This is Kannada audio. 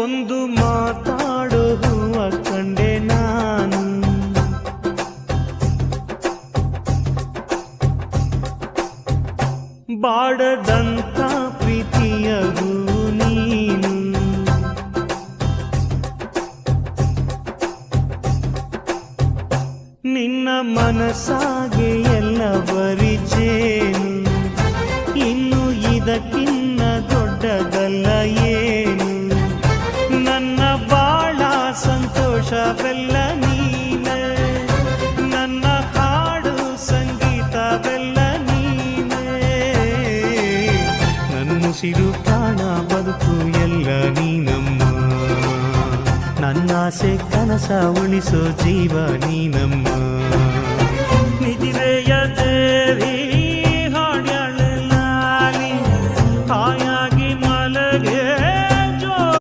ಒಂದು ಮಾತಾಡೋ ಹೂವ ಕಂಡೆ ನಾನು, ಬಾಡದಂತ ಪ್ರೀತಿಯ ಹೂ ನೀನು. ನಿನ್ನ ಮನಸ್ಸಾಗೆ ಎಲ್ಲ ಬರಿಜೇನು, ಇನ್ನು ಇದಕ್ಕಿನ್ನ ದೊಡ್ಡದಲ್ಲ ಏನು. ನನ್ನ ಬಾಳ ಸಂತೋಷವೆಲ್ಲ ನೀನೆ, ನನ್ನ ಹಾಡು ಸಂಗೀತವೆಲ್ಲ ನೀನೆ. ನನ್ನುಸಿರು ಪ್ರಾಣ ಬದುಕು ಎಲ್ಲ ನೀನಮ್ಮ, ನನ್ನಾಸೆ ಕನಸ ಉಳಿಸೋ ಜೀವ ನೀನಮ್ಮ.